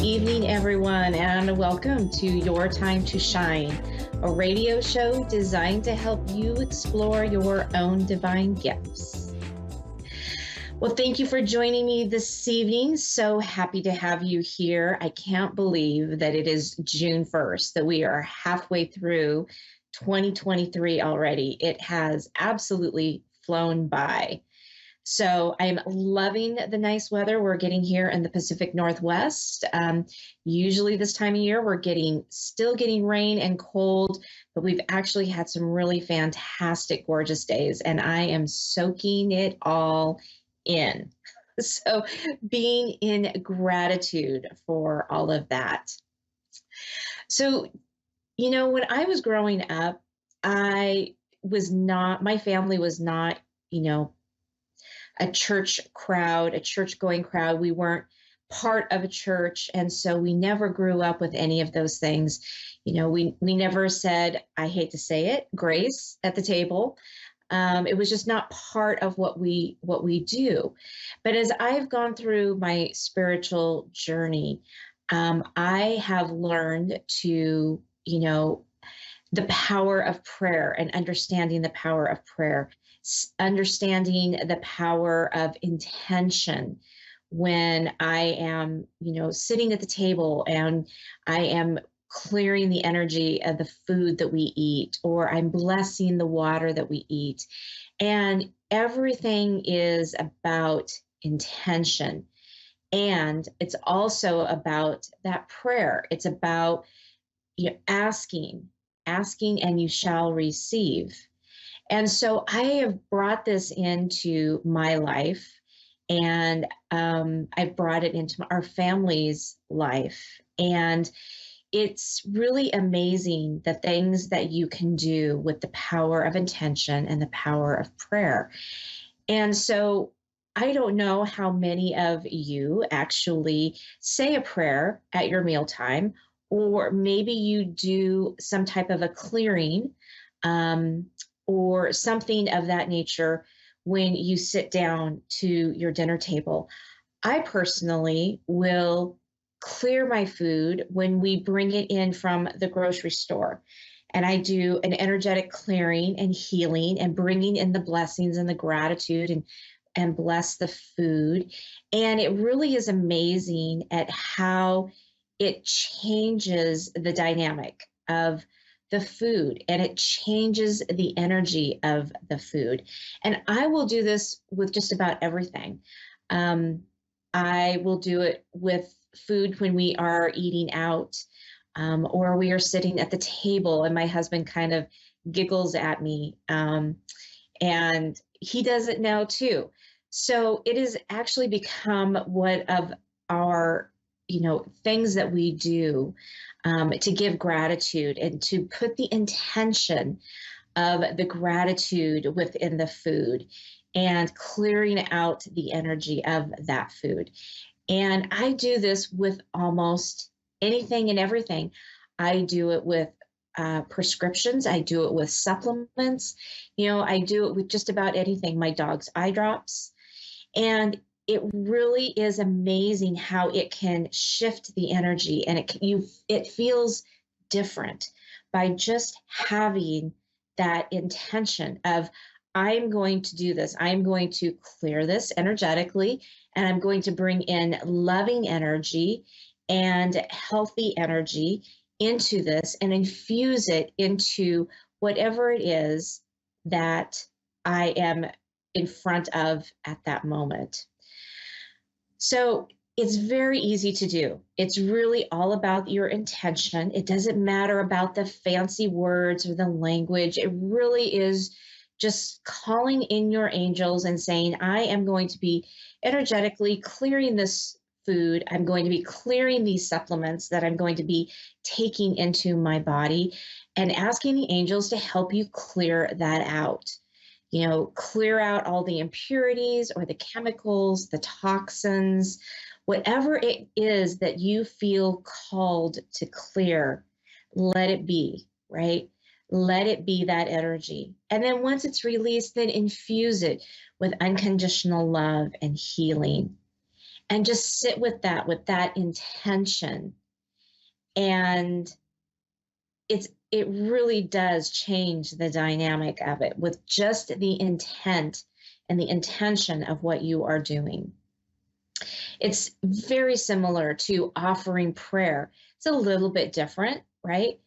evening, everyone, and welcome to Your Time to Shine, a radio show designed to help you explore your own divine gifts. Well, thank you for joining me this evening. So happy to have you here. I can't believe that it is June 1st, that we are halfway through 2023 already. It has absolutely flown by. So I'm loving the nice weather we're getting here in the Pacific Northwest. Usually this time of year, we're still getting rain and cold, but we've actually had some really fantastic, gorgeous days, and I am soaking it all in. So being in gratitude for all of that. So, when I was growing up, my family was not, a church going crowd. We weren't part of a church. And so we never grew up with any of those things. We never said, I hate to say it, grace at the table. It was just not part of what we do. But as I've gone through my spiritual journey, I have learned to, the power of prayer and understanding the power of prayer, understanding the power of intention when I am, sitting at the table and I am clearing the energy of the food that we eat, or I'm blessing the water that we eat. And everything is about intention. And it's also about that prayer. It's about asking and you shall receive. And so I have brought this into my life, and I've brought it into our family's life. And it's really amazing the things that you can do with the power of intention and the power of prayer. And so I don't know how many of you actually say a prayer at your mealtime, or maybe you do some type of a clearing or something of that nature when you sit down to your dinner table. I personally will clear my food when we bring it in from the grocery store. And I do an energetic clearing and healing and bringing in the blessings and the gratitude and bless the food. And it really is amazing at how it changes the dynamic of the food, and it changes the energy of the food. And I will do this with just about everything. I will do it with food when we are eating out, or we are sitting at the table and my husband kind of giggles at me, and he does it now too. So it has actually become one of our things that we do to give gratitude and to put the intention of the gratitude within the food and clearing out the energy of that food. And I do this with almost anything and everything. I do it with prescriptions. I do it with supplements. I do it with just about anything. My dog's eye drops. And it really is amazing how it can shift the energy, and it feels different by just having that intention of, I'm going to do this. I'm going to clear this energetically, and I'm going to bring in loving energy and healthy energy into this and infuse it into whatever it is that I am in front of at that moment. So it's very easy to do. It's really all about your intention. It doesn't matter about the fancy words or the language. It really is just calling in your angels and saying, I am going to be energetically clearing this food. I'm going to be clearing these supplements that I'm going to be taking into my body, and asking the angels to help you clear that out. Clear out all the impurities or the chemicals, the toxins, whatever it is that you feel called to clear, let it be, right? Let it be that energy. And then once it's released, then infuse it with unconditional love and healing. and just sit with that intention. And it really does change the dynamic of it with just the intent and the intention of what you are doing. It's very similar to offering prayer. It's a little bit different, right?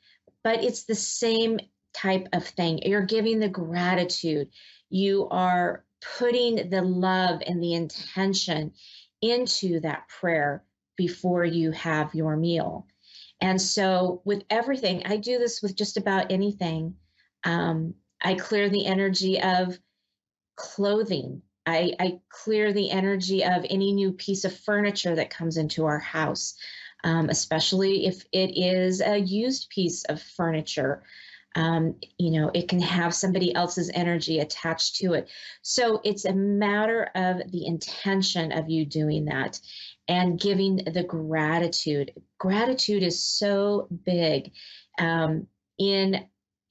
But it's the same type of thing. You're giving the gratitude. You are putting the love and the intention into that prayer before you have your meal. And so, with everything, I do this with just about anything. I clear the energy of clothing. I clear the energy of any new piece of furniture that comes into our house, especially if it is a used piece of furniture. It can have somebody else's energy attached to it. So it's a matter of the intention of you doing that and giving the gratitude. Gratitude is so big in,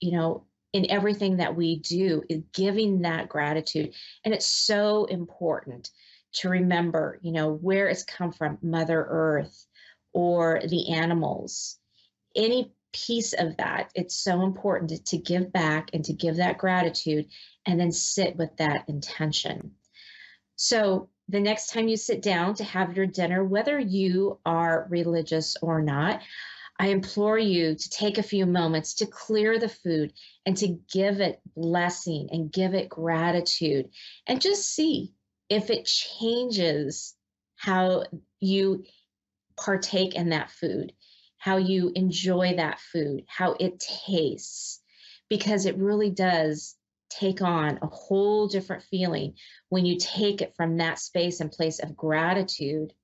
you know, in everything that we do, is giving that gratitude. And it's so important to remember, where it's come from, Mother Earth or the animals, any piece of that. It's so important to give back and to give that gratitude and then sit with that intention. So the next time you sit down to have your dinner, whether you are religious or not, I implore you to take a few moments to clear the food and to give it blessing and give it gratitude and just see if it changes how you partake in that food, how you enjoy that food, how it tastes, because it really does take on a whole different feeling when you take it from that space and place of gratitude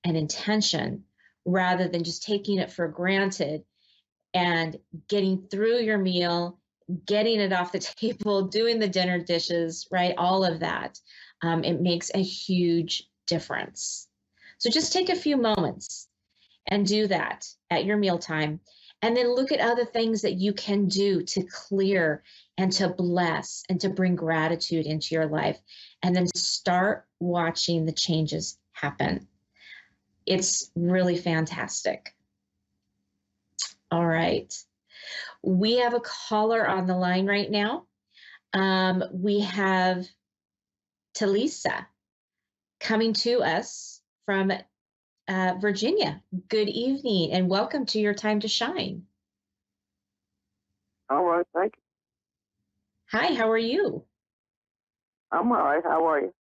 and intention rather than just taking it for granted and getting through your meal, getting it off the table, doing the dinner dishes, right? All of that. It makes a huge difference. So just take a few moments and do that at your mealtime. And then look at other things that you can do to clear and to bless and to bring gratitude into your life. And then start watching the changes happen. It's really fantastic. All right. We have a caller on the line right now. We have Talisa coming to us from Virginia. Good evening and welcome to Your Time to Shine. All right, thank you. Hi, how are you? I'm all right. How are you?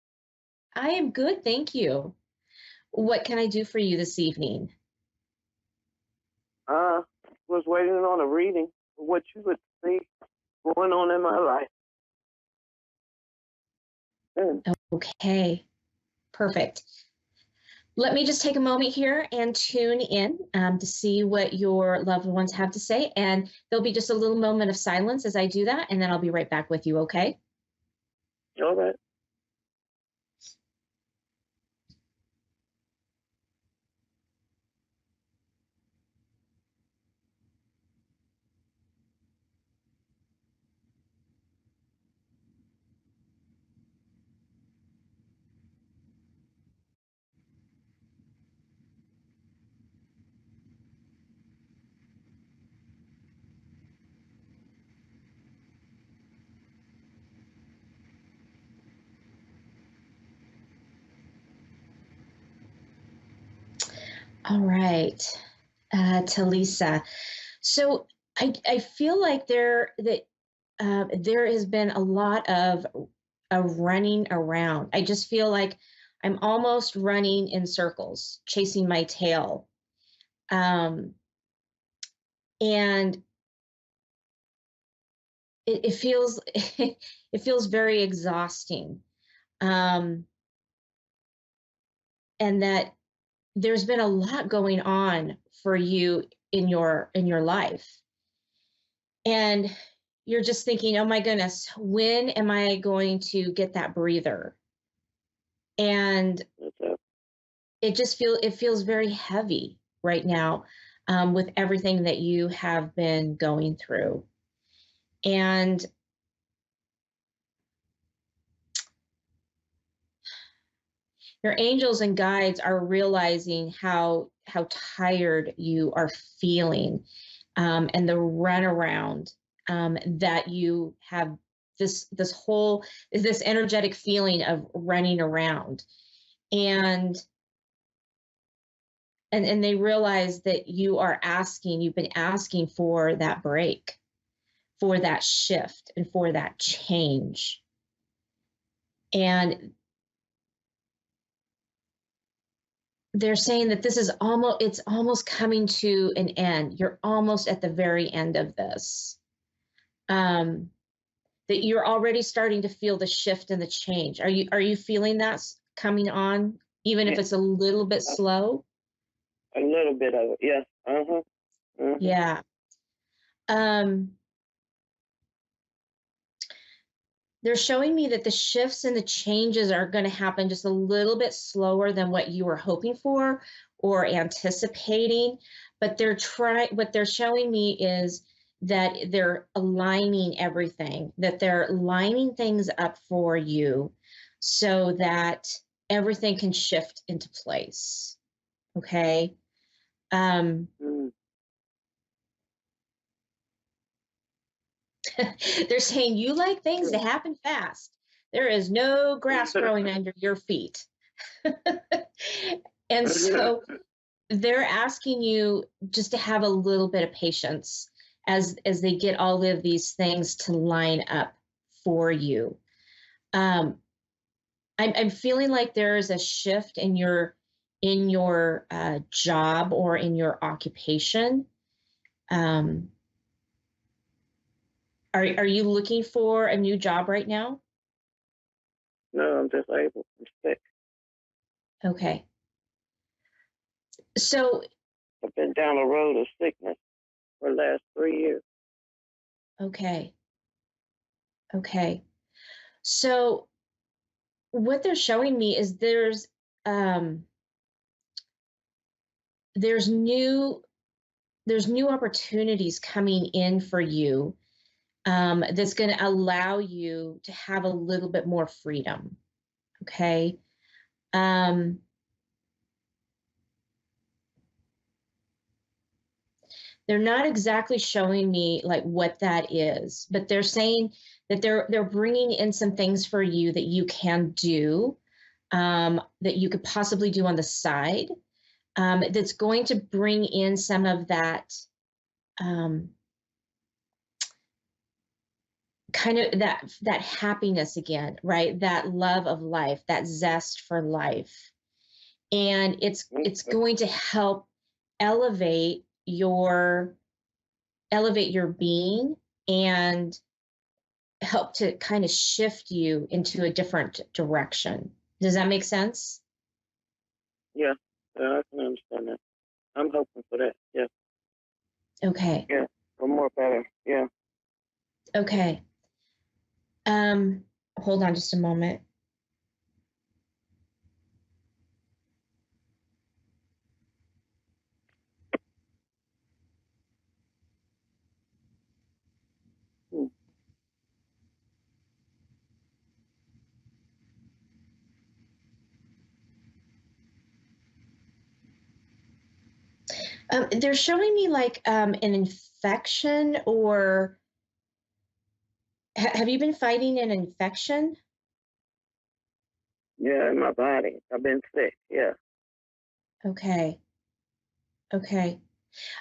I am good, thank you. What can I do for you this evening? Was waiting on a reading for what you would see going on in my life. Okay, perfect. Let me just take a moment here and tune in to see what your loved ones have to say. And there'll be just a little moment of silence as I do that, and then I'll be right back with you, okay? All right. All right, Talisa. So I feel like there has been a lot of running around. I just feel like I'm almost running in circles, chasing my tail. And it feels it feels very exhausting. And that there's been a lot going on for you in your life. And you're just thinking, oh my goodness, when am I going to get that breather? And it feels very heavy right now with everything that you have been going through. And your angels and guides are realizing how tired you are feeling, and the runaround, that you have, this energetic feeling of running around, and they realize that you've been asking for that break, for that shift, and for that change. And they're saying that it's almost coming to an end. You're almost at the very end of this. That you're already starting to feel the shift and the change. Are you feeling that coming on, even if it's a little bit slow? A little bit of it, yes. Yeah. They're showing me that the shifts and the changes are going to happen just a little bit slower than what you were hoping for or anticipating. But what they're showing me is that they're aligning everything, that they're lining things up for you so that everything can shift into place. Okay. They're saying you like things to happen fast. There is no grass growing under your feet. And so they're asking you just to have a little bit of patience as they get all of these things to line up for you. I'm feeling like there is a shift in your job or in your occupation. Are you looking for a new job right now? No, I'm disabled. I'm sick. Okay. So I've been down the road of sickness for the last 3 years. Okay. Okay. So what they're showing me is there's new opportunities coming in for you, that's going to allow you to have a little bit more freedom. Okay. They're not exactly showing me like what that is, but they're saying that they're bringing in some things for you that you can do, that you could possibly do on the side, that's going to bring in some of that, kind of that happiness again, right? That love of life, that zest for life. And it's going to help elevate your being and help to kind of shift you into a different direction. Does that make sense? Yeah, I can understand that. I'm hoping for that. Yeah. Okay. Yeah, for more better. Yeah. Okay. Hold on just a moment. They're showing me like an infection, or have you been fighting an infection? Yeah, in my body. I've been sick. Yeah. Okay. Okay.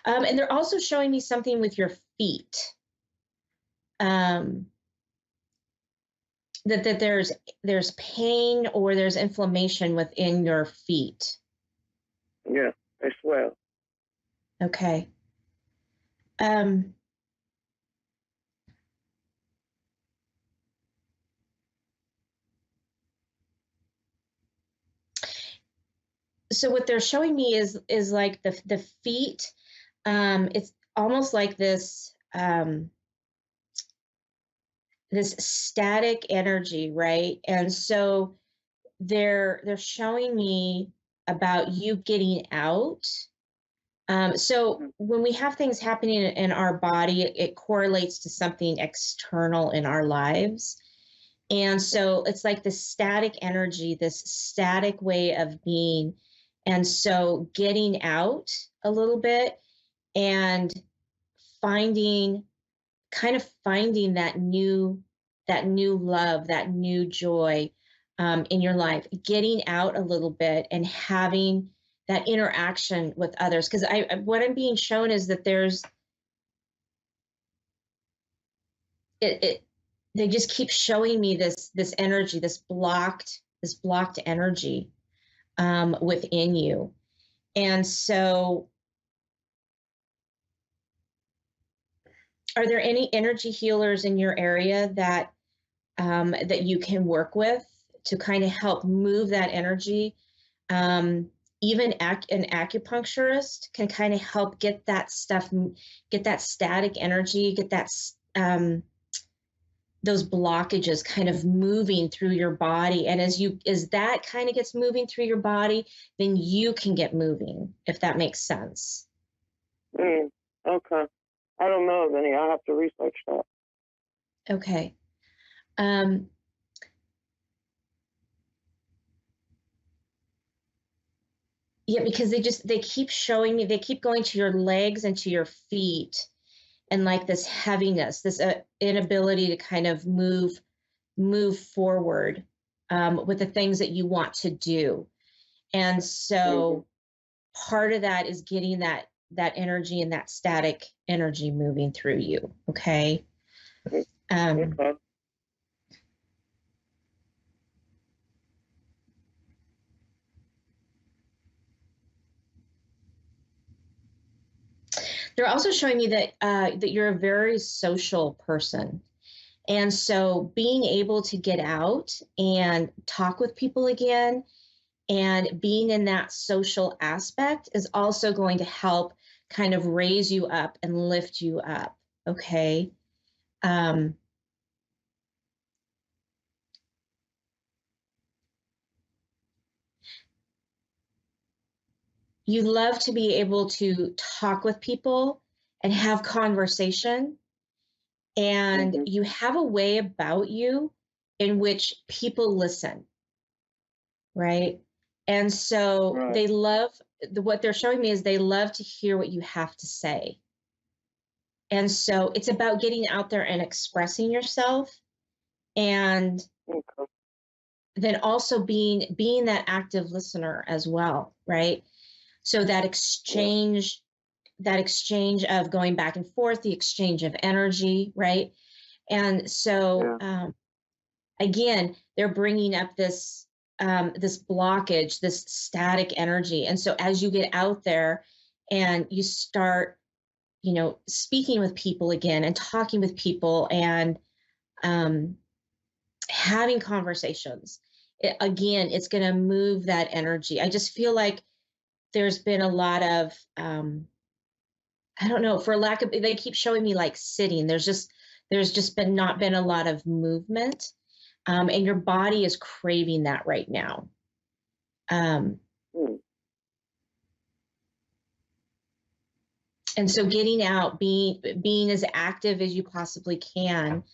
And they're also showing me something with your feet. That there's pain or there's inflammation within your feet. Yeah, they swell. Okay. So what they're showing me is like the feet. It's almost like this this static energy, right? And so they're showing me about you getting out. So when we have things happening in our body, it correlates to something external in our lives. And so it's like this static energy, this static way of being. And so getting out a little bit and finding finding that new love, that new joy in your life, getting out a little bit and having that interaction with others. Because what I'm being shown is that there's it they just keep showing me this energy, this blocked energy within you. And so are there any energy healers in your area that you can work with to kind of help move that energy? Even an acupuncturist can kind of help get that stuff, get that static energy, get that those blockages kind of moving through your body. And as that kind of gets moving through your body, then you can get moving, if that makes sense. Okay. I don't know of any. I'll have to research that. Okay. Yeah, because they keep showing me, they keep going to your legs and to your feet, and like this heaviness, this inability to kind of move forward with the things that you want to do. And so part of that is getting that energy and that static energy moving through you. Okay. Okay. They're also showing me that you're a very social person. And so being able to get out and talk with people again and being in that social aspect is also going to help kind of raise you up and lift you up. Okay. You love to be able to talk with people and have conversation, and you have a way about you in which people listen, right? And so they love what they're showing me is they love to hear what you have to say. And so it's about getting out there and expressing yourself, and then also being that active listener as well, right? So that exchange of going back and forth, the exchange of energy, right? And so again, they're bringing up this blockage, this static energy. And so as you get out there and you start, speaking with people again and talking with people and having conversations, it's going to move that energy. I just feel like there's been a lot of, I don't know, for lack of, they keep showing me like sitting. There's just not been a lot of movement. And your body is craving that right now. And so getting out, being as active as you possibly can,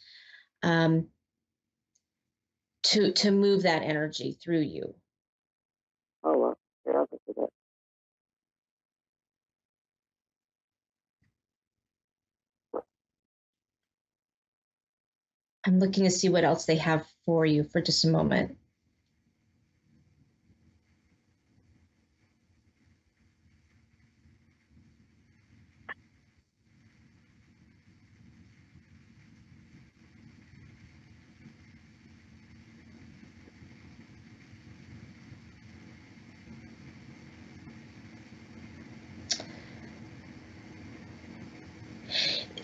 to move that energy through you. Oh, well. Yeah, I can see that. I'm looking to see what else they have for you for just a moment.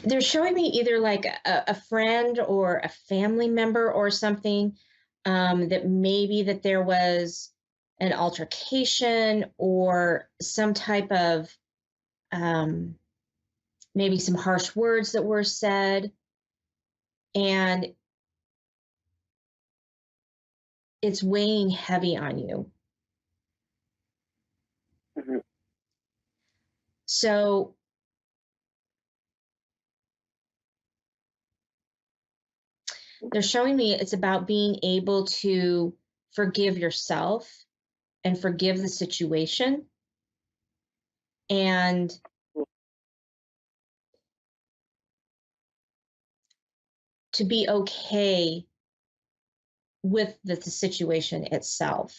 They're showing me either like a friend or a family member or something, that maybe that there was an altercation or some type of maybe some harsh words that were said, and it's weighing heavy on you. So They're showing me it's about being able to forgive yourself and forgive the situation, and to be okay with the situation itself.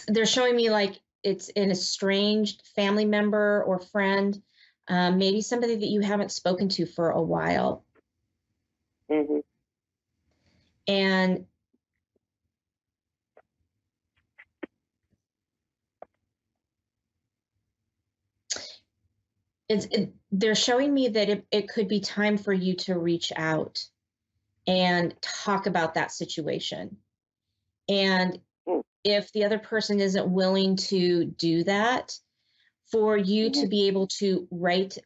They're showing me like it's an estranged family member or friend, maybe somebody that you haven't spoken to for a while. Mm-hmm. And they're showing me that it could be time for you to reach out and talk about that situation. And if the other person isn't willing to do that, for you to be able to write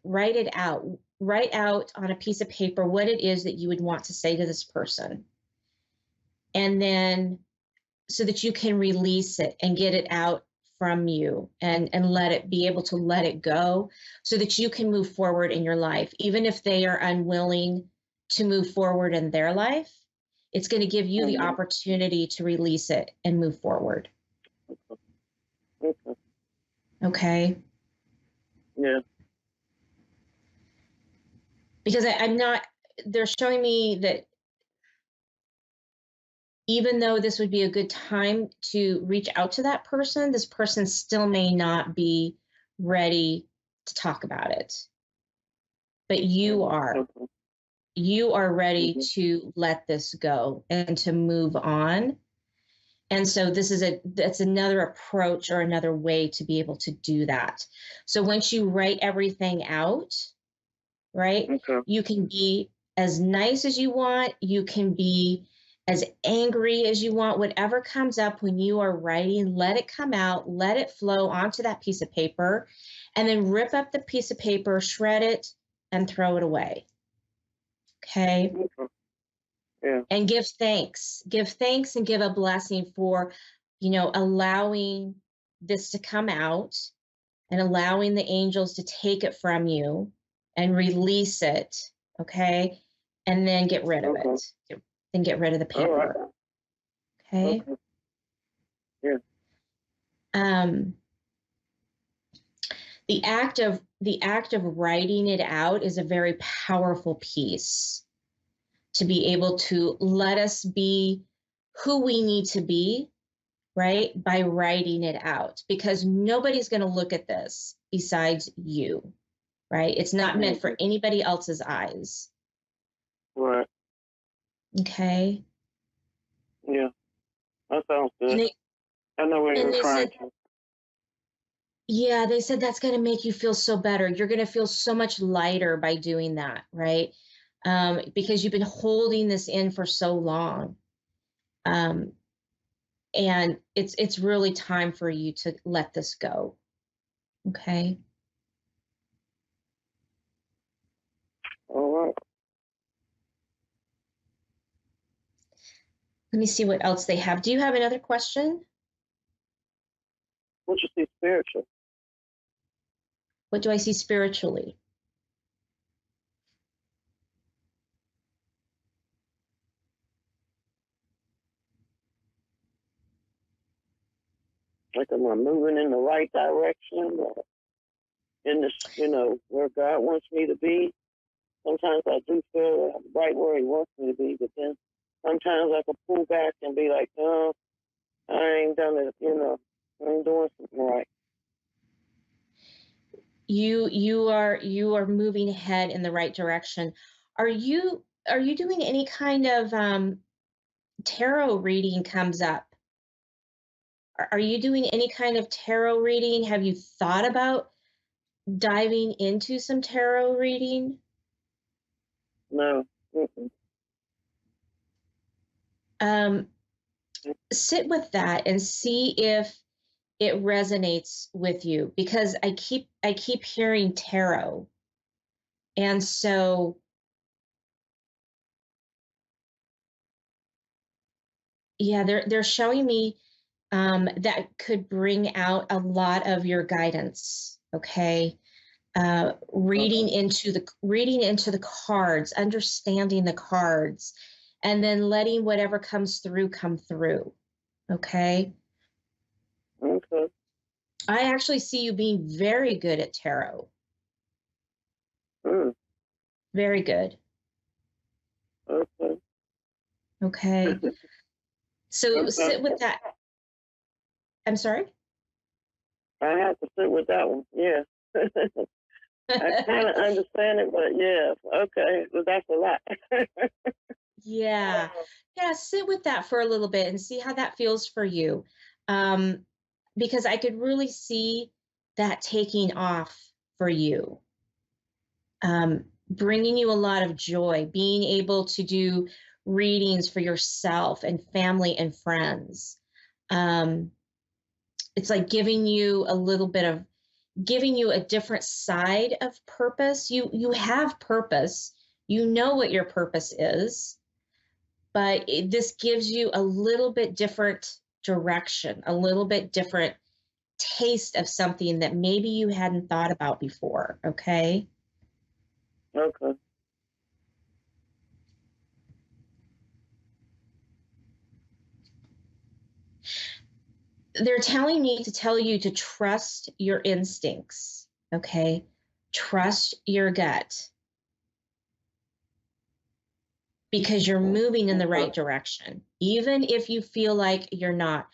out on a piece of paper what it is that you would want to say to this person. And then so that you can release it and get it out from you and be able to let it go so that you can move forward in your life. Even if they are unwilling to move forward in their life, it's going to give you the opportunity to release it and move forward. Okay. Yeah. Because they're showing me that even though this would be a good time to reach out to that person, this person still may not be ready to talk about it. But you are. You are ready to let this go and to move on. And so that's another approach or another way to be able to do that. So once you write everything out, right, you can be as nice as you want. You can be as angry as you want. Whatever comes up when you are writing, let it come out, let it flow onto that piece of paper, and then rip up the piece of paper, shred it, and throw it away. Okay. Yeah. And give thanks and give a blessing for, allowing this to come out and allowing the angels to take it from you and release it. Okay. And then get rid of it. Then get rid of the paper. Okay. Yeah. The act of writing it out is a very powerful piece to be able to let us be who we need to be, right? By writing it out, because nobody's going to look at this besides you, right? It's not meant for anybody else's eyes. Right. Okay. Yeah. That sounds good. I know what you're trying to. Yeah, they said that's going to make you feel so better. You're going to feel so much lighter by doing that, right? Because you've been holding this in for so long. And it's really time for you to let this go. Okay. All right. Let me see what else they have. Do you have another question? What you see spiritual? What do I see spiritually? Like, am I moving in the right direction? Or in this, where God wants me to be? Sometimes I do feel I'm right where He wants me to be, but then sometimes I can pull back and be like, no, I ain't done it, I ain't doing something right. You are moving ahead in the right direction. Are you doing any kind of tarot reading comes up? Are you doing any kind of tarot reading? Have you thought about diving into some tarot reading? No. Sit with that and see if it resonates with you, because I keep hearing tarot. And so yeah, they're showing me that could bring out a lot of your guidance. Okay. reading into the cards, understanding the cards, and then letting whatever comes through come through. Okay. Okay. I actually see you being very good at tarot. Very good. Okay. Okay. So sit with that. I'm sorry? I have to sit with that one. Yeah. I kind of understand it, but yeah. Okay. Well, that's a lot. Yeah. Yeah, sit with that for a little bit and see how that feels for you. Because I could really see that taking off for you. Bringing you a lot of joy, being able to do readings for yourself and family and friends. It's like giving you a different side of purpose. You have purpose. You know what your purpose is, but this gives you a little bit different direction, a little bit different taste of something that maybe you hadn't thought about before. Okay. Okay. They're telling me to tell you to trust your instincts. Okay. Trust your gut, because you're moving in the right direction, even if you feel like you're not.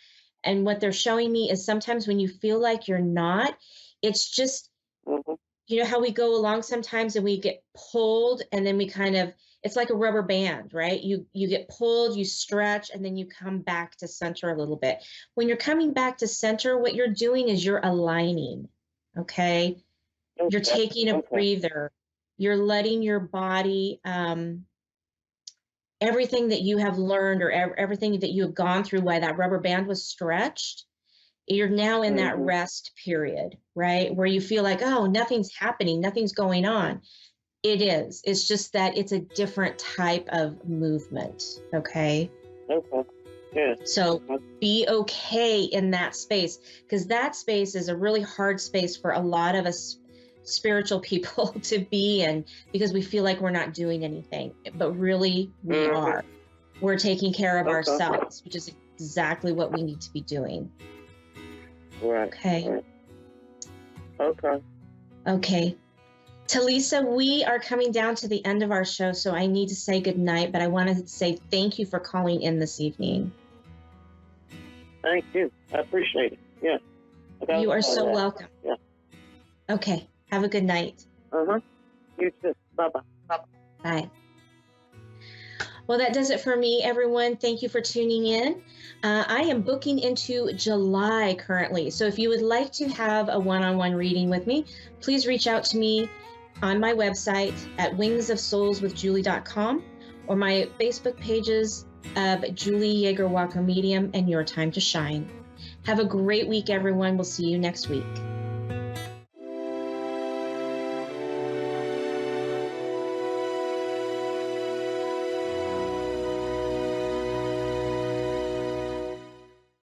And what they're showing me is sometimes when you feel like you're not, it's just, you know how we go along sometimes and we get pulled and then we kind of, it's like a rubber band, right? You get pulled, you stretch, and then you come back to center a little bit. When you're coming back to center, what you're doing is you're aligning, okay? You're taking a breather. You're letting your body, everything that you have learned or everything that you have gone through while that rubber band was stretched, you're now in that rest period, right? Where you feel like, oh, nothing's happening, nothing's going on. It is. It's just that it's a different type of movement, okay? Okay. Yeah. So be okay in that space, because that space is a really hard space for a lot of us spiritual people to be in, because we feel like we're not doing anything, but really we are. We're taking care of ourselves, which is exactly what we need to be doing. Right. Okay. Okay. Okay. Talisa, we are coming down to the end of our show, so I need to say goodnight, but I wanted to say thank you for calling in this evening. Thank you. I appreciate it. Yeah. You are so welcome. Yeah. Okay. Have a good night. You too. Bye-bye. Bye. Well, that does it for me, everyone. Thank you for tuning in. I am booking into July currently. So if you would like to have a one-on-one reading with me, please reach out to me on my website at wingsofsoulswithjulie.com or my Facebook pages of Julie YeagerWalker Medium and Your Time to Shine. Have a great week, everyone. We'll see you next week.